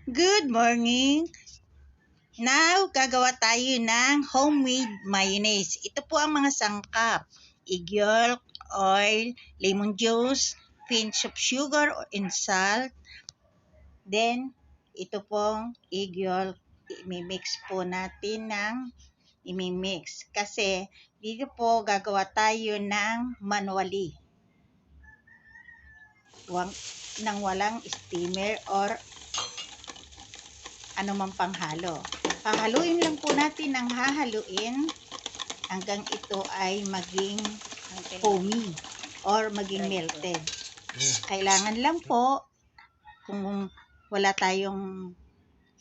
Good morning! Now, gagawa tayo ng homemade mayonnaise. Ito po ang mga sangkap. Egg yolk, oil, lemon juice, pinch of sugar and salt. Then, ito pong egg yolk. Imimix po natin ng imimix. Kasi, dito po gagawa tayo ng manually. Nang walang steamer or anumang panghalo. Hahaluin lang po natin ng hahaluin hanggang ito ay maging foamy or maging melted. Kailangan lang po, kung wala tayong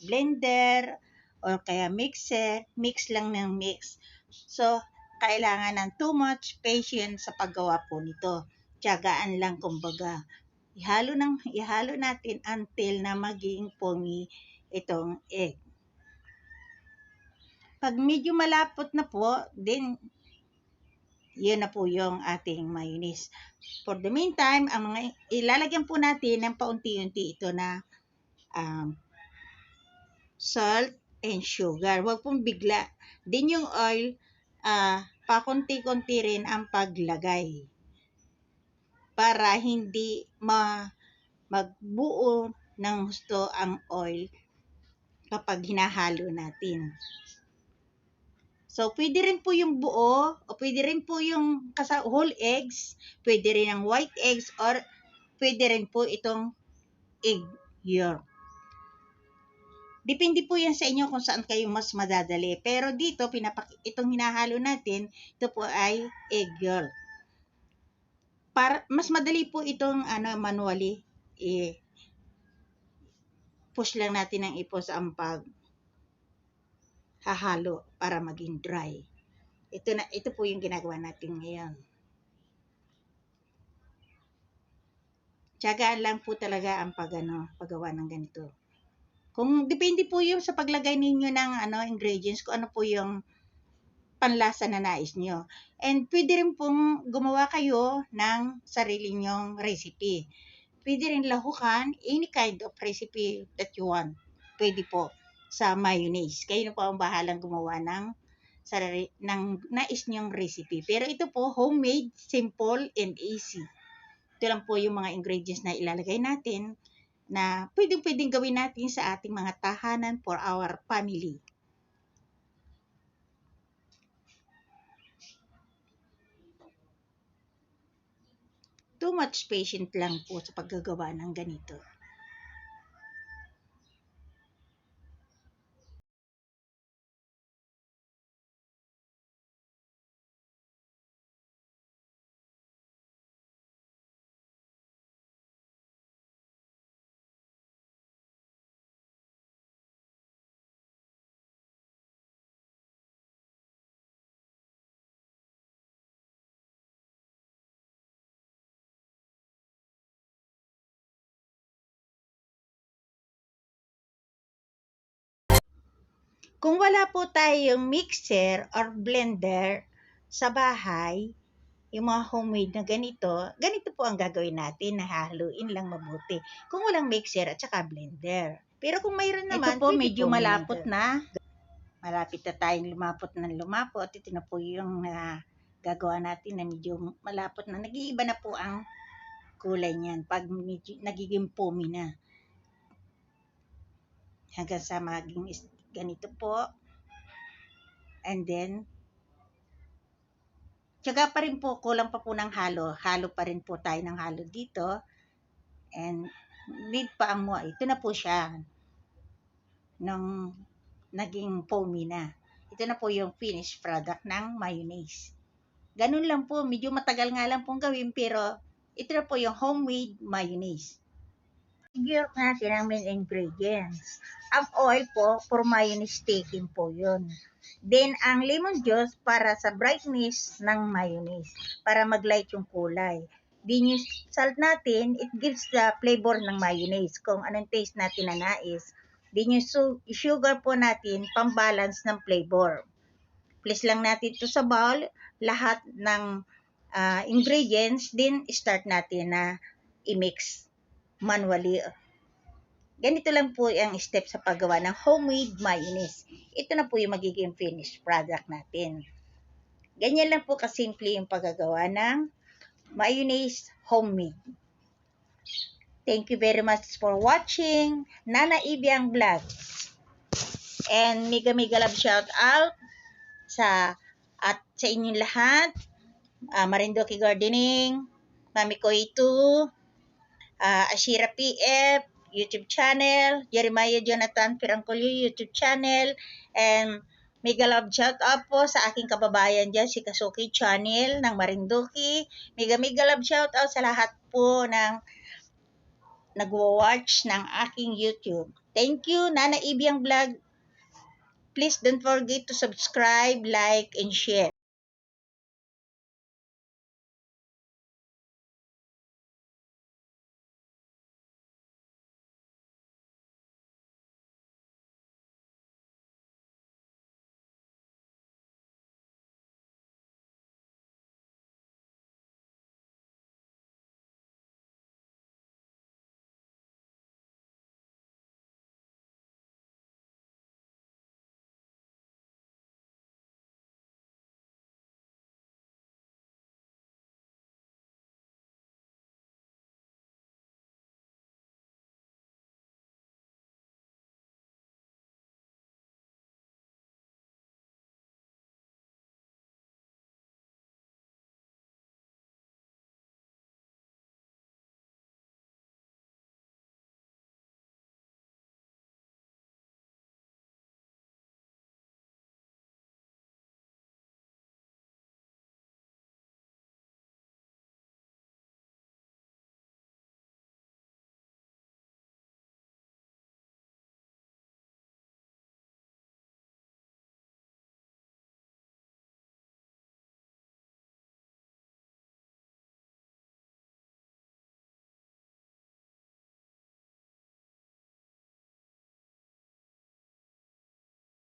blender or kaya mixer, mix lang ng mix. So, kailangan ng too much patience sa paggawa po nito. Tiyagaan lang kumbaga. Ihalo natin until na maging foamy itong egg. Pag medyo malapot na po, then yun na po yung ating mayonnaise. For the meantime, ang mga ilalagyan po natin ng paunti-unti ito na salt and sugar. Huwag pong bigla. Then yung oil, pakunti-kunti rin ang paglagay para hindi magbuo ng gusto ang oil kapag hinahalo natin. So, pwede rin po yung buo, o pwede rin po yung whole eggs, pwede rin ang white eggs, or pwede rin po itong egg yolk. Depende po yan sa inyo kung saan kayo mas madadali. Pero dito, itong hinahalo natin, ito po ay egg yolk. Mas madali po itong manually. Push lang natin ang ipos ang hahalo para maging dry. Ito po yung ginagawa natin ngayon. Tiyagaan lang po talaga ang paggawa ng ganito. Kung depende po yung sa paglagay ninyo ng ingredients, kung ano po yung panlasa na nais nyo. And pwede rin pong gumawa kayo ng sarili nyong recipe. Pwede rin lahukan any kind of recipe that you want. Pwede po sa mayonnaise. Kayo na po ang bahalang gumawa ng nais nyong recipe. Pero ito po, homemade, simple, and easy. Ito lang po yung mga ingredients na ilalagay natin na pwedeng gawin natin sa ating mga tahanan for our family. Too much patient lang po sa paggagawa ng ganito. Kung wala po tayong mixer or blender sa bahay, yung mga homemade na ganito po ang gagawin natin, na haluin lang mabuti. Kung walang mixer at saka blender. Pero kung mayroon naman, ito po medyo malapot na. Malapit na tayong lumapot. Ito na po yung gagawa natin na medyo malapot na. Nag-iiba na po ang kulay niyan pag medyo nagiging foamy na. Hanggang sa maging ganito po. And then, tiyaga pa rin po, kulang pa po ng halo. Halo pa rin po tayo ng halo dito. And need pa ang mua. Ito na po siya. Nung naging foamy na. Ito na po yung finished product ng mayonnaise. Ganun lang po. Medyo matagal nga lang pong gawin, pero ito na po yung homemade mayonnaise. Figure natin ang main ingredients. Ang oil po, for mayonnaise taking po yun. Then, ang lemon juice para sa brightness ng mayonnaise, para mag-light yung kulay. Then, yung salt natin, it gives the flavor ng mayonnaise, kung anong taste natin na nais. Then, yung sugar po natin, pambalance ng flavor. Place lang natin ito sa bowl, lahat ng ingredients, then start natin na i-mix manually Ganito lang po ang step sa paggawa ng homemade mayonnaise. Ito na po yung magiging finished product natin. Ganyan lang po kasimple yung paggagawa ng mayonnaise homemade. Thank you very much for watching Nana Ibiang Vlog. And mega love shout out sa inyong lahat. Marindoki Gardening, Mami Koitu, Ashira PF, YouTube channel, Jeremiah Jonathan Pirangcolio YouTube channel, and mega love shout out po sa aking kababayan dyan, si Kasuki channel ng Marindoki. Mega love shout out sa lahat po ng nagwa-watch ng aking YouTube. Thank you, Nana Ibiang Vlog. Please don't forget to subscribe, like, and share.